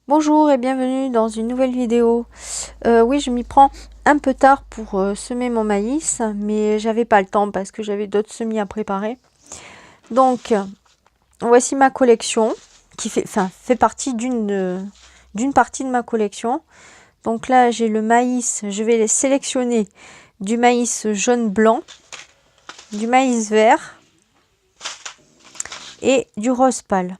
Bonjour et bienvenue dans une nouvelle vidéo. Oui, je m'y prends un peu tard pour semer mon maïs, mais j'avais pas le temps parce que j'avais d'autres semis à préparer. Donc, voici ma collection qui fait partie d'une partie de ma collection. Donc là, j'ai le maïs, je vais les sélectionner du maïs jaune blanc, du maïs vert et du rose pâle.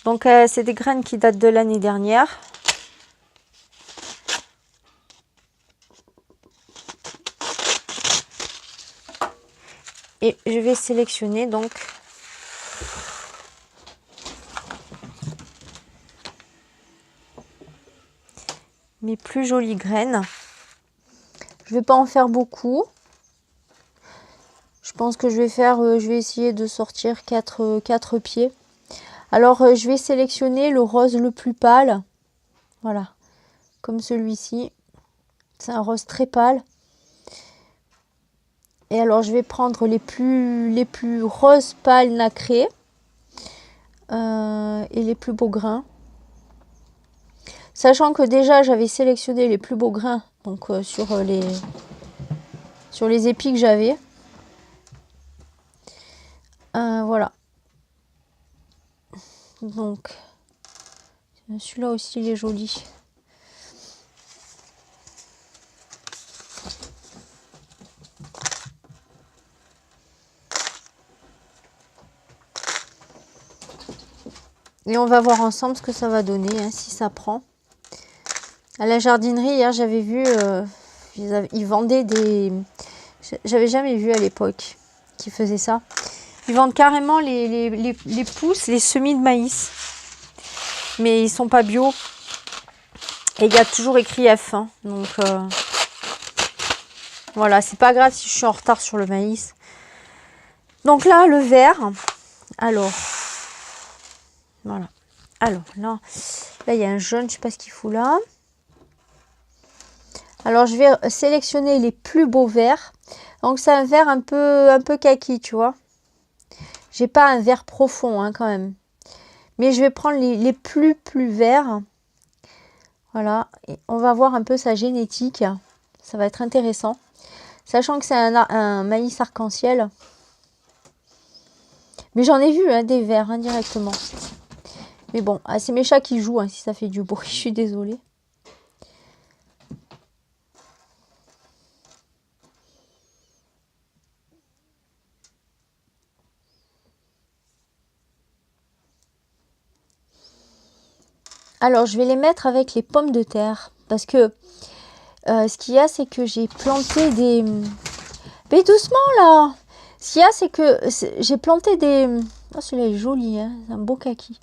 Donc c'est des graines qui datent de l'année dernière. Et je vais sélectionner donc mes plus jolies graines. Je vais pas en faire beaucoup. Je pense que je vais essayer de sortir 4 pieds. Alors je vais sélectionner le rose le plus pâle. Voilà, comme celui-ci. C'est un rose très pâle. Et alors je vais prendre les plus roses pâles nacrés et les plus beaux grains. Sachant que déjà j'avais sélectionné les plus beaux grains donc sur les épis que j'avais. Voilà. Donc celui-là aussi il est joli. Et on va voir ensemble ce que ça va donner, hein, si ça prend. À la jardinerie, hier, j'avais vu, ils vendaient des... J'avais jamais vu à l'époque qu'ils faisaient ça. Ils vendent carrément les pousses, les semis de maïs. Mais ils sont pas bio. Et il y a toujours écrit F. Hein, donc, voilà, c'est pas grave si je suis en retard sur le maïs. Donc là, le vert. Alors... Voilà. Alors, là, il y a un jaune, je sais pas ce qu'il fout là. Alors, je vais sélectionner les plus beaux verts. Donc, c'est un vert un peu kaki, tu vois. J'ai pas un vert profond, hein, quand même. Mais je vais prendre les plus verts. Voilà. Et on va voir un peu sa génétique. Ça va être intéressant. Sachant que c'est un maïs arc-en-ciel. Mais j'en ai vu, hein, des verts, indirectement. Mais bon, c'est mes chats qui jouent, hein, si ça fait du bruit. Je suis désolée. Alors, je vais les mettre avec les pommes de terre. Parce que ce qu'il y a, c'est que j'ai planté des... Mais doucement, là! Ce qu'il y a, c'est que j'ai planté des... Oh, celui-là est joli, hein, c'est un beau kaki.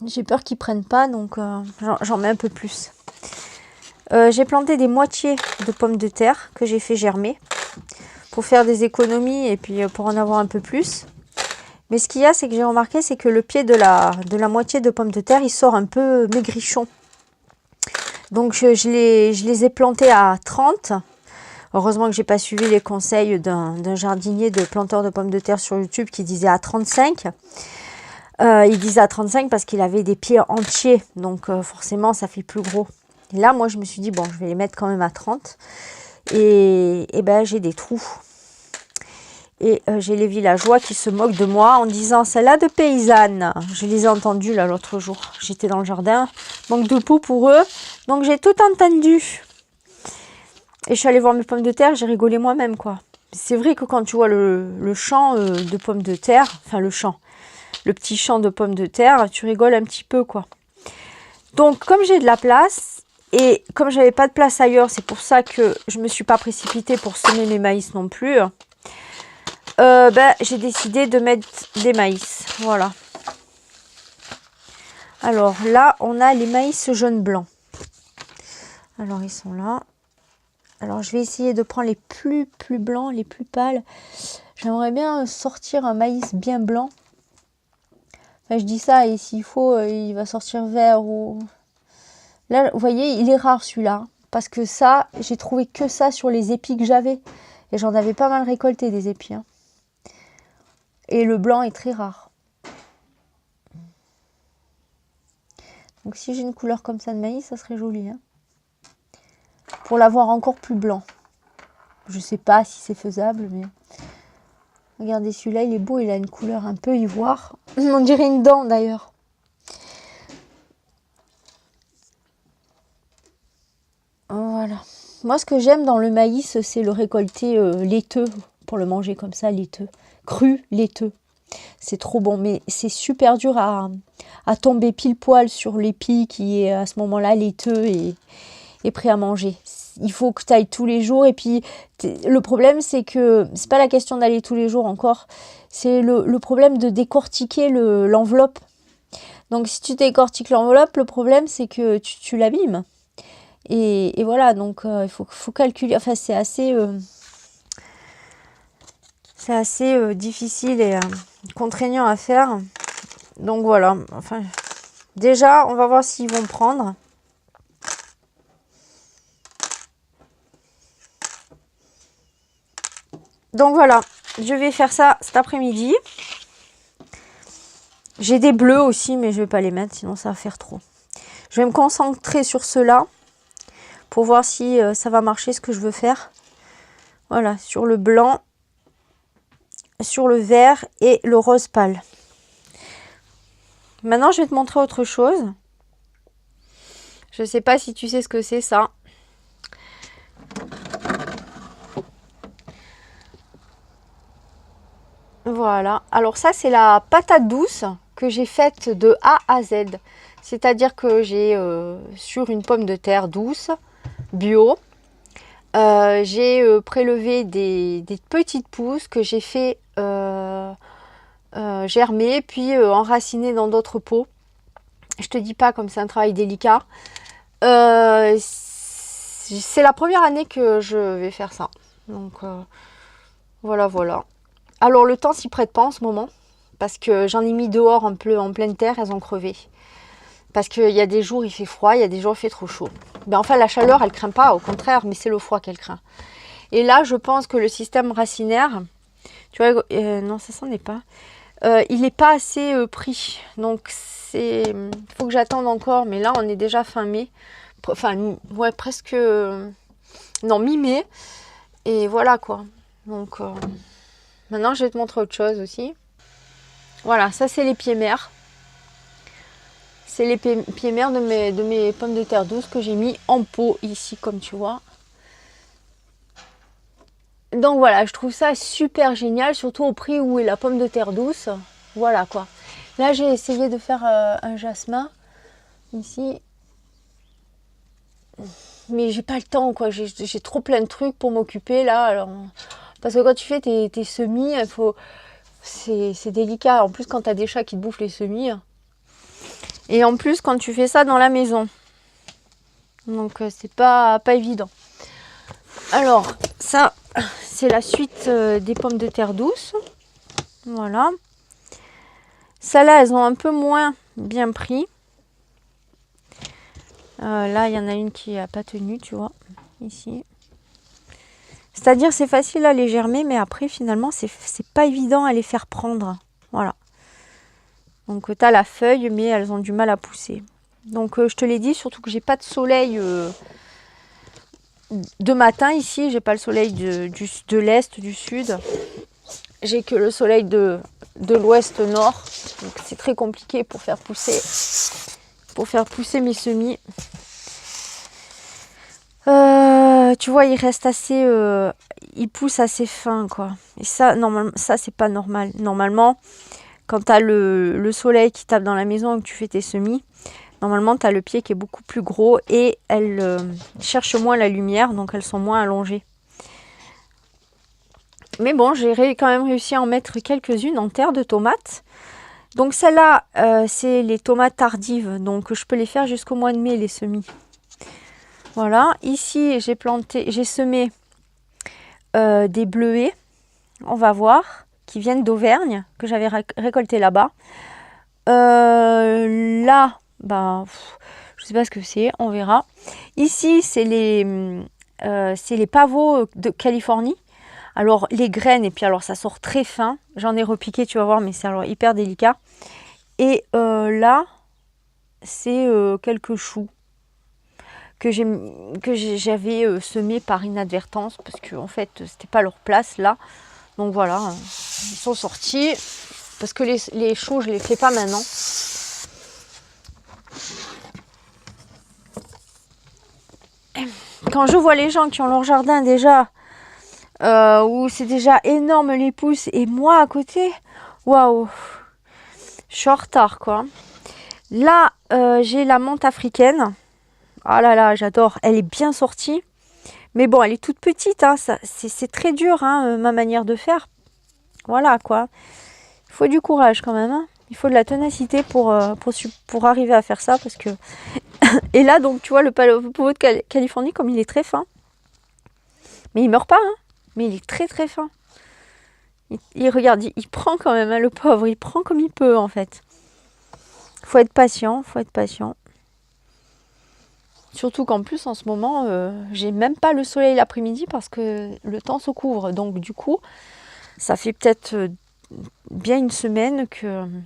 J'ai peur qu'ils prennent pas, donc j'en mets un peu plus. J'ai planté des moitiés de pommes de terre que j'ai fait germer pour faire des économies et puis pour en avoir un peu plus. Mais ce qu'il y a, c'est que j'ai remarqué, c'est que le pied de la moitié de pommes de terre, il sort un peu maigrichon. Donc je les ai plantés à 30. Heureusement que j'ai pas suivi les conseils d'un jardinier de planteur de pommes de terre sur YouTube qui disait à 35. Il disait à 35 parce qu'il avait des pieds entiers, donc forcément ça fait plus gros. Et là, moi je me suis dit, bon, je vais les mettre quand même à 30. Et ben j'ai des trous. Et j'ai les villageois qui se moquent de moi en disant, celle-là de paysanne. Je les ai entendus là l'autre jour. J'étais dans le jardin, manque de peau pour eux. Donc j'ai tout entendu. Et je suis allée voir mes pommes de terre, j'ai rigolé moi-même, quoi. C'est vrai que quand tu vois le champ de pommes de terre, enfin le petit champ de pommes de terre, tu rigoles un petit peu, quoi. Donc comme j'ai de la place, et comme j'avais pas de place ailleurs, c'est pour ça que je me suis pas précipitée pour semer mes maïs non plus. J'ai décidé de mettre des maïs, voilà. Alors là, on a les maïs jaune blanc. Alors ils sont là. Alors je vais essayer de prendre les plus blancs, les plus pâles. J'aimerais bien sortir un maïs bien blanc. Enfin, je dis ça et s'il faut, il va sortir vert ou... Là, vous voyez, il est rare celui-là. Parce que ça, j'ai trouvé que ça sur les épis que j'avais. Et j'en avais pas mal récolté des épis. Hein. Et le blanc est très rare. Donc si j'ai une couleur comme ça de maïs, ça serait joli. Hein, pour l'avoir encore plus blanc. Je sais pas si c'est faisable, mais... Regardez, celui-là, il est beau. Il a une couleur un peu ivoire. On dirait une dent, d'ailleurs. Voilà. Moi, ce que j'aime dans le maïs, c'est le récolter laiteux. Pour le manger comme ça, laiteux. Cru, laiteux. C'est trop bon. Mais c'est super dur à tomber pile poil sur l'épi qui est à ce moment-là laiteux et prêt à manger. Il faut que tu ailles tous les jours. Et puis, le problème, c'est que c'est pas la question d'aller tous les jours encore. C'est le problème de décortiquer l'enveloppe. Donc, si tu décortiques l'enveloppe, le problème, c'est que tu l'abîmes. Et voilà, donc il faut calculer. Enfin, c'est assez difficile et contraignant à faire. Donc voilà. Enfin, déjà, on va voir s'ils vont prendre. Donc voilà, je vais faire ça cet après-midi. J'ai des bleus aussi, mais je vais pas les mettre, sinon ça va faire trop. Je vais me concentrer sur ceux-là pour voir si ça va marcher, ce que je veux faire. Voilà, sur le blanc, sur le vert et le rose pâle. Maintenant, je vais te montrer autre chose. Je ne sais pas si tu sais ce que c'est ça. Voilà. Alors ça, c'est la patate douce que j'ai faite de A à Z. C'est-à-dire que j'ai sur une pomme de terre douce, bio, j'ai prélevé des petites pousses que j'ai fait germer, puis enraciner dans d'autres pots. Je te dis pas comme c'est un travail délicat. C'est la première année que je vais faire ça. Donc voilà, voilà. Alors le temps s'y prête pas en ce moment. Parce que j'en ai mis dehors un peu en pleine terre, elles ont crevé. Parce qu'il y a des jours il fait froid, il y a des jours il fait trop chaud. Ben, enfin la chaleur elle craint pas, au contraire, mais c'est le froid qu'elle craint. Et là je pense que le système racinaire, tu vois, non ça s'en est pas. Il n'est pas assez pris. Donc il faut que j'attende encore. Mais là on est déjà fin mai. Enfin ouais presque... non mi-mai. Et voilà quoi. Donc maintenant je vais te montrer autre chose aussi. Voilà, ça c'est les pieds mères. C'est les pieds mères de mes pommes de terre douces que j'ai mis en pot ici comme tu vois. Donc voilà, je trouve ça super génial, surtout au prix où est la pomme de terre douce. Voilà quoi. Là j'ai essayé de faire un jasmin ici. Mais j'ai pas le temps quoi, j'ai trop plein de trucs pour m'occuper là. Alors, parce que quand tu fais tes semis, c'est délicat. En plus quand tu as des chats qui te bouffent les semis. Et en plus quand tu fais ça dans la maison. Donc c'est pas évident. Alors ça c'est la suite des pommes de terre douces. Voilà. Celles-là elles ont un peu moins bien pris. Là il y en a une qui n'a pas tenu, tu vois, ici. C'est-à-dire c'est facile à les germer, mais après finalement c'est pas évident à les faire prendre. Voilà. Donc tu as la feuille, mais elles ont du mal à pousser. Donc je te l'ai dit, surtout que j'ai pas de soleil de matin ici. J'ai pas le soleil de l'est, du sud. J'ai que le soleil de l'ouest nord. Donc c'est très compliqué pour faire pousser mes semis. Tu vois, il reste assez... il pousse assez fin, quoi. Et ça, normalement, ça, c'est pas normal. Normalement, quand tu as le soleil qui tape dans la maison et que tu fais tes semis, normalement, tu as le pied qui est beaucoup plus gros et elles cherchent moins la lumière, donc elles sont moins allongées. Mais bon, j'ai quand même réussi à en mettre quelques-unes en terre de tomates. Donc celle-là, c'est les tomates tardives, donc je peux les faire jusqu'au mois de mai, les semis. Voilà, ici j'ai semé des bleuets, on va voir, qui viennent d'Auvergne, que j'avais récolté là-bas. Là, bah, je sais pas ce que c'est, on verra. Ici, c'est les pavots de Californie. Alors, les graines, et puis alors ça sort très fin. J'en ai repiqué, tu vas voir, mais c'est alors hyper délicat. Et là, c'est quelques choux que j'avais semés par inadvertance parce que en fait c'était pas leur place là. Donc voilà, ils sont sortis parce que les choux je les fais pas maintenant. Quand je vois les gens qui ont leur jardin déjà, où c'est déjà énorme les pousses, et moi à côté, waouh, je suis en retard quoi. Là, j'ai la menthe africaine. Ah là là, j'adore. Elle est bien sortie. Mais bon, elle est toute petite. Hein. C'est très dur, hein, ma manière de faire. Voilà quoi. Il faut du courage quand même. Hein. Il faut de la ténacité pour arriver à faire ça. Parce que... Et là, donc, tu vois, le pavot de Californie, comme il est très fin. Mais il meurt pas. Hein. Mais il est très très fin. Regarde, il prend quand même, hein, le pauvre. Il prend comme il peut, en fait. Faut être patient, faut être patient. Surtout qu'en plus, en ce moment, j'ai même pas le soleil l'après-midi parce que le temps se couvre. Donc du coup, ça fait peut-être bien une semaine qu'il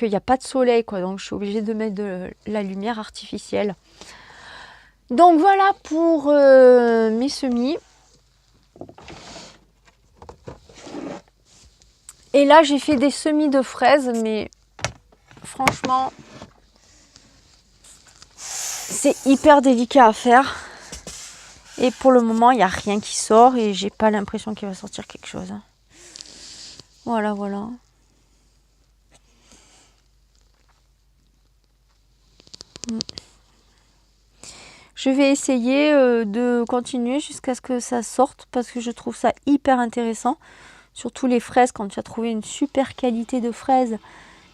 n'y a pas de soleil, quoi. Donc je suis obligée de mettre de la lumière artificielle. Donc voilà pour mes semis. Et là, j'ai fait des semis de fraises, mais franchement, c'est hyper délicat à faire. Et pour le moment, il n'y a rien qui sort et j'ai pas l'impression qu'il va sortir quelque chose. Voilà, voilà. Je vais essayer de continuer jusqu'à ce que ça sorte parce que je trouve ça hyper intéressant. Surtout les fraises, quand tu as trouvé une super qualité de fraise,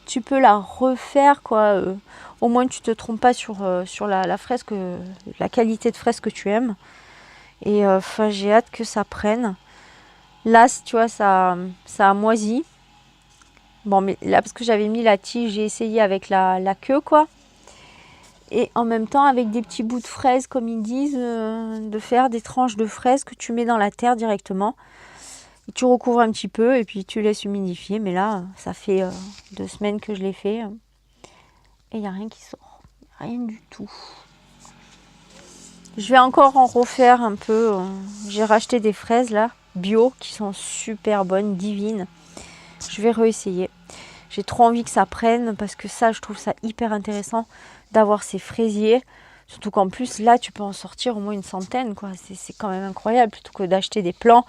tu peux la refaire, quoi. Au moins, tu te trompes pas sur la fraise, la qualité de fraise que tu aimes. Et j'ai hâte que ça prenne. Là, tu vois, ça a moisi. Bon, mais là, parce que j'avais mis la tige, j'ai essayé avec la queue, quoi. Et en même temps, avec des petits bouts de fraises, comme ils disent, de faire des tranches de fraises que tu mets dans la terre directement. Et tu recouvres un petit peu et puis tu laisses humidifier. Mais là, ça fait 2 semaines que je l'ai fait. Et il n'y a rien qui sort. Rien du tout. Je vais encore en refaire un peu. J'ai racheté des fraises là, bio, qui sont super bonnes, divines. Je vais réessayer. J'ai trop envie que ça prenne parce que ça, je trouve ça hyper intéressant d'avoir ces fraisiers. Surtout qu'en plus, là, tu peux en sortir au moins une centaine, quoi. C'est quand même incroyable plutôt que d'acheter des plants.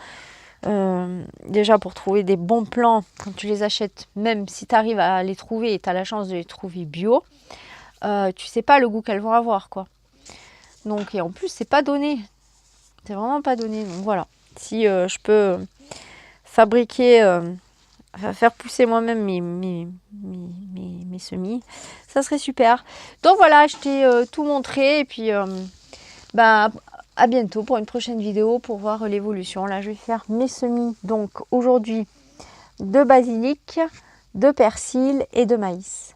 Déjà, pour trouver des bons plants, quand tu les achètes, même si tu arrives à les trouver et tu as la chance de les trouver bio, tu sais pas le goût qu'elles vont avoir, quoi. Donc, et en plus, c'est pas donné. C'est vraiment pas donné. Donc voilà. Si je peux fabriquer... faire pousser moi-même mes semis, ça serait super. Donc voilà, je t'ai tout montré et puis à bientôt pour une prochaine vidéo pour voir l'évolution. Là, je vais faire mes semis donc aujourd'hui de basilic, de persil et de maïs.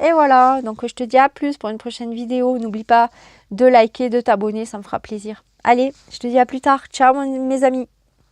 Et voilà, donc je te dis à plus pour une prochaine vidéo. N'oublie pas de liker, de t'abonner, ça me fera plaisir. Allez, je te dis à plus tard. Ciao mes amis.